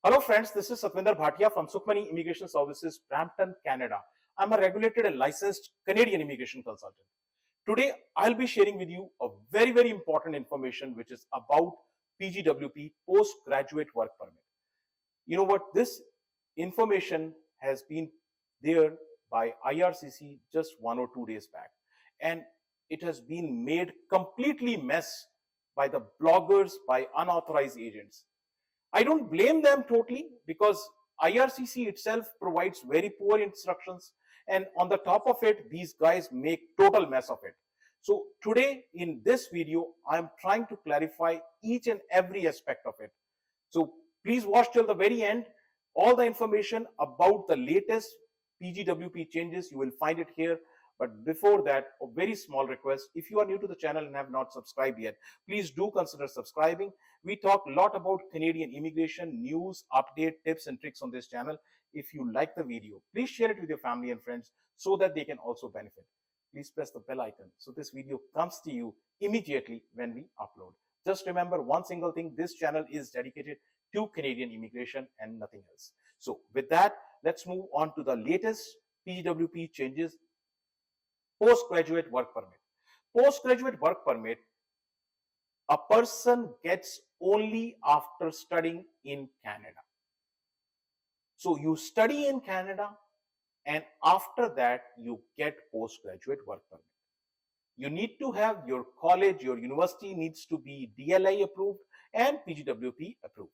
Hello friends, this is Satvinder Bhatia from Sukhmani Immigration Services, Brampton, Canada. I'm a regulated and licensed Canadian immigration consultant. Today, I'll be sharing with you a very important information which is about PGWP, Postgraduate Work Permit. You know what? This information has been there by IRCC just 1 or 2 days back, and it has been made completely mess by the bloggers, by unauthorized agents. I don't blame them totally because IRCC itself provides very poor instructions, and on the top of it, these guys make total mess of it. So today in this video, I'm trying to clarify each and every aspect of it. So please watch till the very end. All the information about the latest PGWP changes, you will find it here. But before that, a very small request. If you are new to the channel and have not subscribed yet, please do consider subscribing. We talk a lot about Canadian immigration, news, update, tips and tricks on this channel. If you like the video, please share it with your family and friends so that they can also benefit. Please press the bell icon so this video comes to you immediately when we upload. Just remember one single thing, this channel is dedicated to Canadian immigration and nothing else. So with that, let's move on to the latest PGWP changes. Postgraduate work permit. Postgraduate work permit, a person gets only after studying in Canada. So you study in Canada and after that you get postgraduate work permit. You need to have your college, your university needs to be DLI approved and PGWP approved.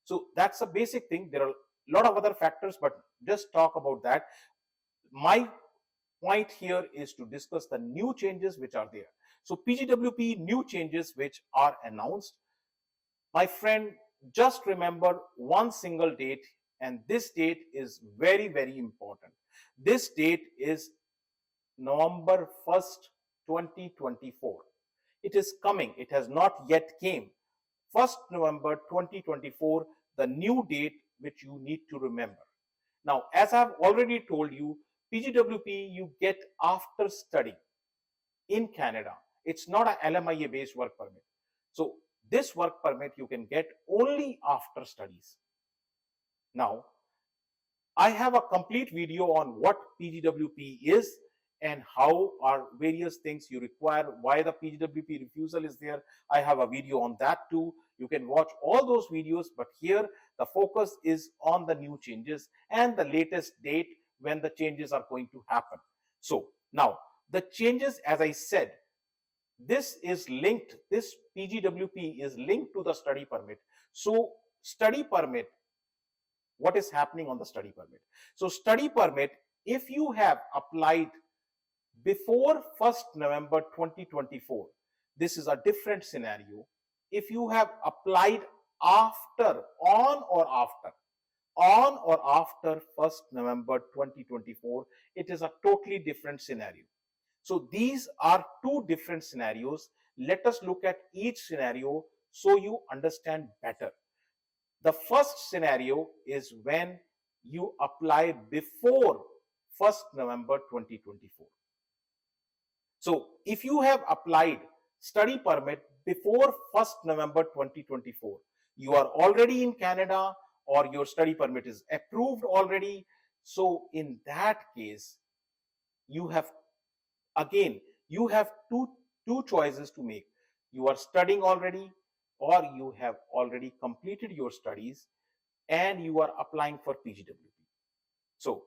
So that's a basic thing. There are a lot of other factors, but just talk about that. My point here is to discuss the new changes which are there. So PGWP new changes which are announced. My friend, just remember one single date, and this date is very important. This date is November 1st, 2024. It is coming. It has not yet came. 1st November 2024, the new date which you need to remember. Now, as I've already told you, PGWP you get after study in Canada. It's not a LMIA based work permit. So this work permit you can get only after studies. Now, I have a complete video on what PGWP is and how are various things you require, why the PGWP refusal is there. I have a video on that too. You can watch all those videos, but here the focus is on the new changes and the latest date when the changes are going to happen. So now the changes, as I said, this is linked, this PGWP is linked to the study permit. So study permit, what is happening on the study permit? So study permit, if you have applied before 1st November 2024, this is a different scenario. If you have applied after, on or after 1st November 2024, it is a totally different scenario. So these are two different scenarios. Let us look at each scenario so you understand better. The first scenario is when you apply before 1st November 2024. So if you have applied study permit before 1st November 2024, you are already in Canada or your study permit is approved already. So in that case, you have two choices to make. You are studying already or you have already completed your studies and you are applying for PGWP. So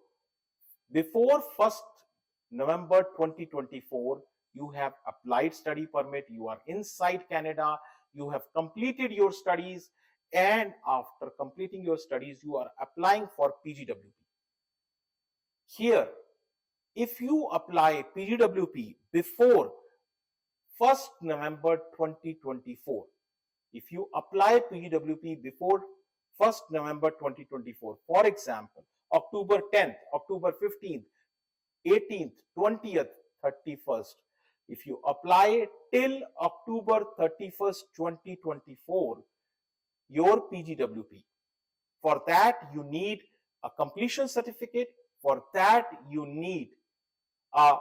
before 1st November 2024, you have applied study permit, you are inside Canada, you have completed your studies, and after completing your studies, you are applying for PGWP. Here, if you apply PGWP before 1st November 2024, if you apply PGWP before 1st November 2024, for example, October 10th, October 15th, 18th, 20th, 31st, if you apply till October 31st, 2024, your PGWP, for that you need a completion certificate, for that you need a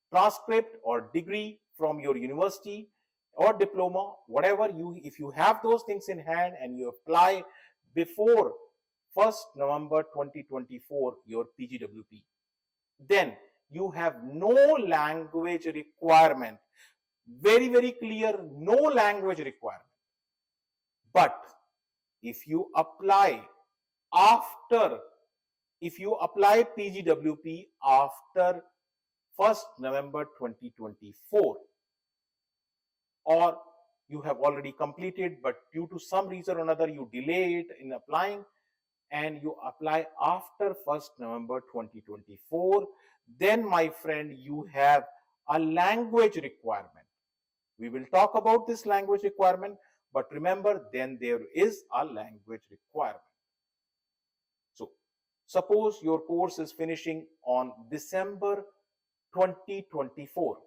transcript or degree from your university or diploma, whatever if you have those things in hand and you apply before 1st November 2024 your PGWP. Then you have no language requirement. Very, very clear, no language requirement. But if you apply PGWP after 1st November 2024, or you have already completed, but due to some reason or another you delay it in applying, and you apply after 1st November 2024, then my friend, you have a language requirement. We will talk about this language requirement, but remember, then there is a language requirement. So suppose your course is finishing on December 2024.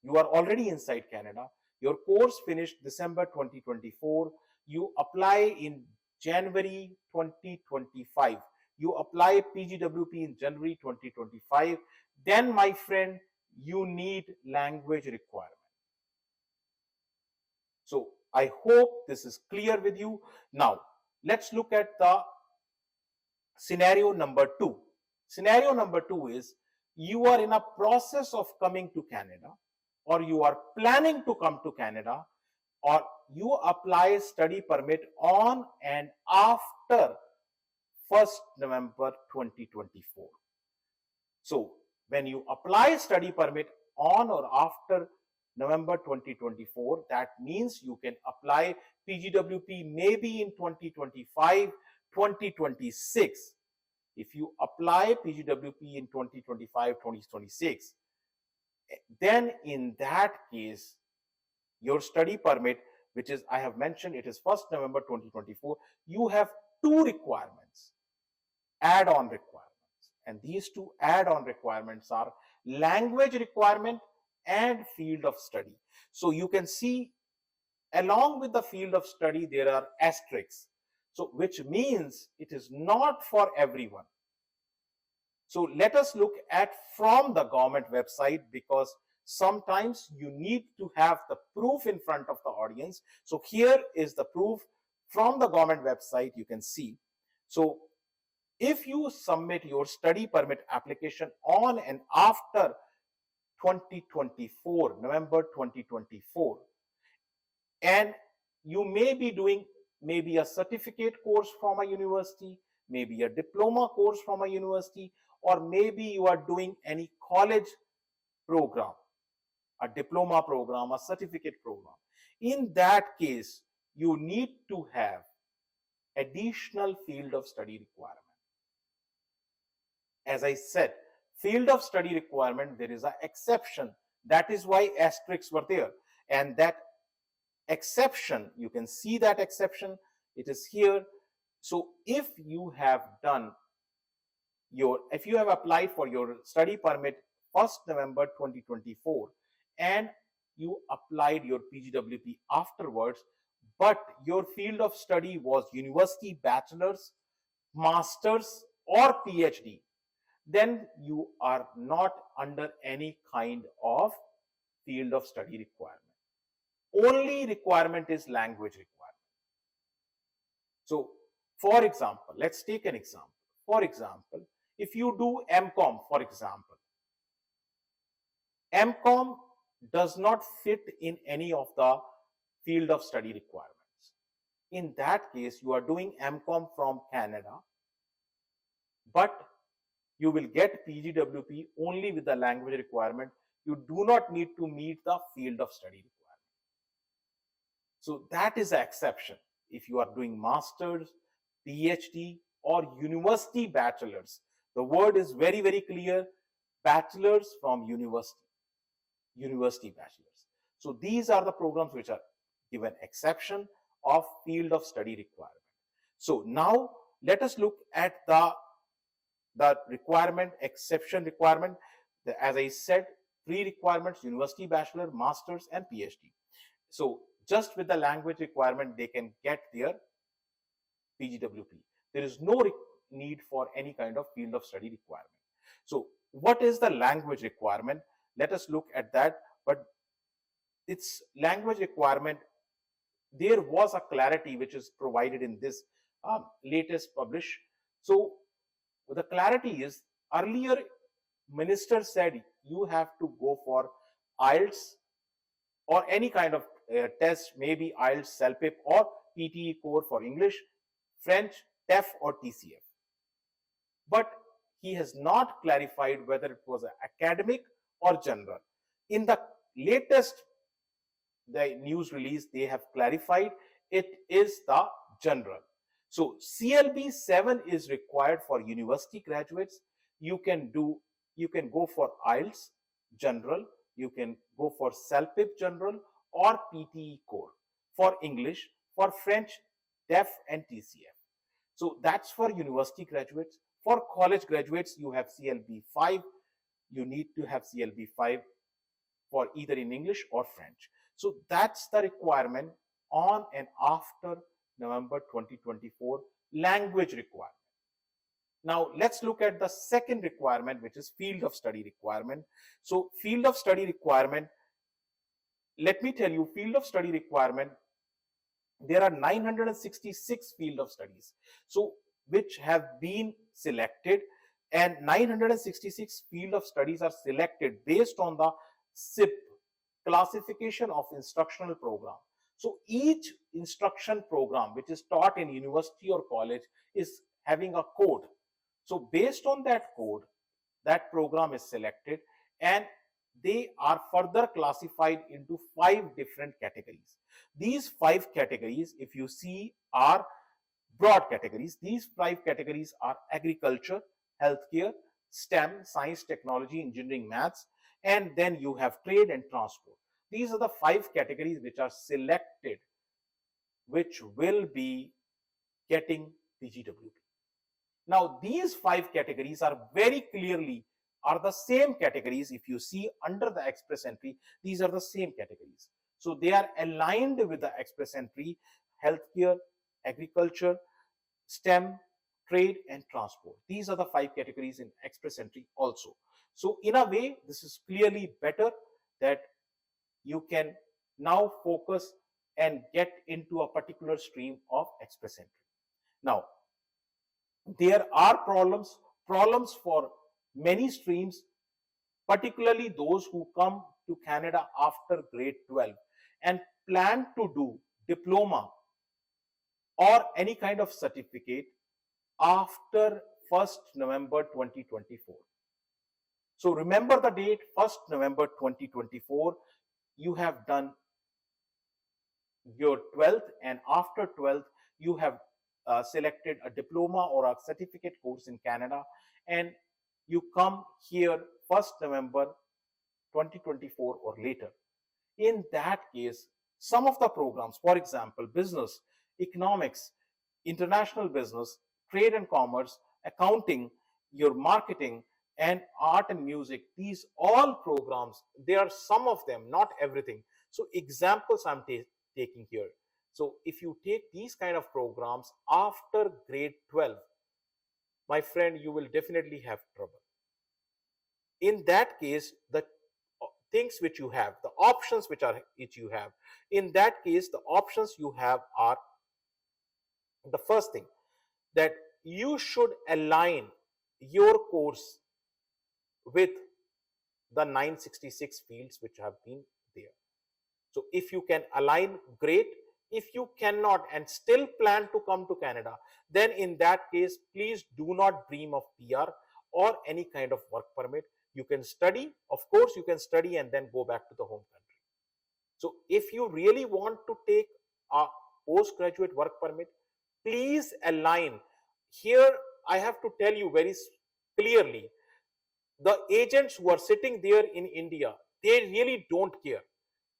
You are already inside Canada. Your course finished December 2024. You apply in January 2025. You apply PGWP in January 2025. Then, my friend, you need language requirement. So I hope this is clear with you. Now, let's look at the scenario number 2. Scenario number 2 is you are in a process of coming to Canada, or you are planning to come to Canada, or you apply study permit on and after 1st November 2024. So when you apply study permit on or after November 2024, that means you can apply PGWP maybe in 2025, 2026. If you apply PGWP in 2025, 2026, then in that case, your study permit, which is, I have mentioned, it is 1st November 2024, you have two requirements, add-on requirements. And these two add-on requirements are language requirement and field of study. So you can see along with the field of study, there are asterisks. So which means it is not for everyone. So let us look at from the government website, because sometimes you need to have the proof in front of the audience. So here is the proof from the government website, you can see. So if you submit your study permit application on and after 2024, November 2024, and you may be doing maybe a certificate course from a university, maybe a diploma course from a university, or maybe you are doing any college program, a diploma program, a certificate program. In that case, you need to have additional field of study requirement. As I said, field of study requirement, there is an exception. That is why asterisks were there. And that exception, you can see that exception, it is here. So if you have applied for your study permit 1st November 2024 and you applied your PGWP afterwards, but your field of study was university bachelor's, master's or PhD, then you are not under any kind of field of study requirement. Only requirement is language requirement. So for example, let's take an example. For example, if you do MCOM, for example, MCOM does not fit in any of the field of study requirements. In that case, you are doing MCOM from Canada, but you will get PGWP only with the language requirement. You do not need to meet the field of study requirement. So that is an exception. If you are doing master's, PhD or university bachelor's, the word is very, very clear, bachelor's from university bachelor's. So these are the programs which are given exception of field of study requirement. So now let us look at the requirement, exception requirement. As I said, three requirements: university bachelor, master's and PhD. So just with the language requirement, they can get their PGWP. There is no need for any kind of field of study requirement. So what is the language requirement? Let us look at that. But its language requirement, there was a clarity which is provided in this latest published. So the clarity is, earlier minister said you have to go for IELTS or any kind of test, maybe IELTS, SOWP or PTE core for English, French, TEF or TCF. But he has not clarified whether it was academic or general. In the latest the news release, they have clarified it is the general. So CLB 7 is required for university graduates. You can go for IELTS general, you can go for SOWP general or PTE core for English, for French, TEF and TCF. So that's for university graduates. For college graduates, you have CLB 5. You need to have CLB 5 for either in English or French. So that's the requirement on and after November 2024 language requirement. Now let's look at the second requirement, which is field of study requirement. So field of study requirement, let me tell you, field of study requirement, there are 966 field of studies, so which have been selected, and 966 field of studies are selected based on the SIP, classification of instructional program. So each instruction program which is taught in university or college is having a code. So based on that code, that program is selected, and they are further classified into 5 different categories. These 5 categories, if you see, are broad categories. These 5 categories are agriculture, healthcare, STEM, science, technology, engineering, maths, and then you have trade and transport. These are the 5 categories which are selected, which will be getting PGWP. Now these 5 categories are very clearly are the same categories. If you see under the express entry, these are the same categories. So they are aligned with the express entry: healthcare, agriculture, STEM, trade and transport. These are the 5 categories in express entry also. So in a way, this is clearly better that you can now focus and get into a particular stream of express entry. Now, there are problems for many streams, particularly those who come to Canada after grade 12 and plan to do diploma or any kind of certificate after 1st November 2024. So remember the date, 1st November 2024, you have done your 12th, and after 12th, you have selected a diploma or a certificate course in Canada, and you come here 1st November 2024 or later. In that case, some of the programs, for example, business, economics, international business, trade and commerce, accounting, your marketing, and art and music, these all programs, there are some of them, not everything. So examples I'm taking here. So if you take these kind of programs after grade 12, my friend, you will definitely have trouble. In that case, the things which you have, the options which you have, in that case, the options you have are, the first thing, that you should align your course with the 966 fields which have been there. So if you can align, great. If you cannot and still plan to come to Canada, then in that case, please do not dream of PR or any kind of work permit. You can study, of course, you can study and then go back to the home country. So if you really want to take a postgraduate work permit, please align. Here, I have to tell you very clearly, the agents who are sitting there in India, they really don't care.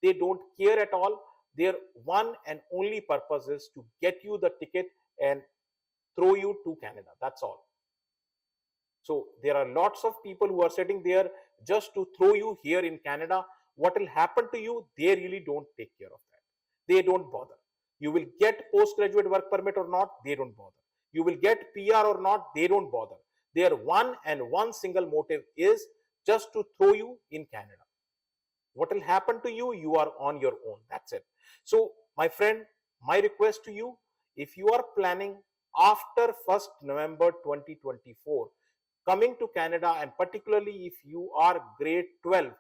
They don't care at all. Their one and only purpose is to get you the ticket and throw you to Canada. That's all. So there are lots of people who are sitting there just to throw you here in Canada. What will happen to you? They really don't take care of that. They don't bother. You will get postgraduate work permit or not, they don't bother. You will get PR or not, they don't bother. Their one single motive is just to throw you in Canada. What will happen to you? You are on your own. That's it. So, my friend, my request to you, if you are planning after 1st November 2024 coming to Canada, and particularly if you are grade 12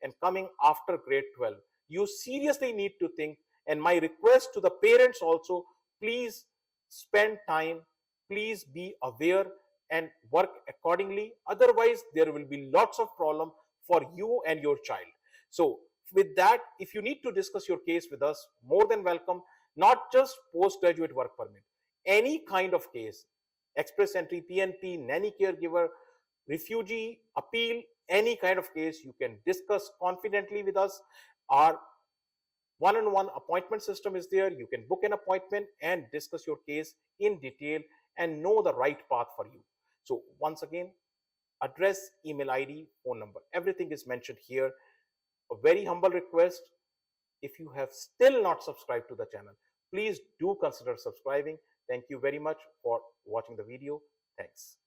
and coming after grade 12, you seriously need to think. And my request to the parents also, please spend time, please be aware and work accordingly. Otherwise, there will be lots of problem for you and your child. So with that, if you need to discuss your case with us, more than welcome. Not just postgraduate work permit, any kind of case, express entry, PNP, nanny caregiver, refugee, appeal, any kind of case, you can discuss confidently with us. Our one-on-one appointment system is there. You can book an appointment and discuss your case in detail and know the right path for you. So once again, address, email ID, phone number, everything is mentioned here. A very humble request, if you have still not subscribed to the channel, please do consider subscribing. Thank you very much for watching the video. Thanks.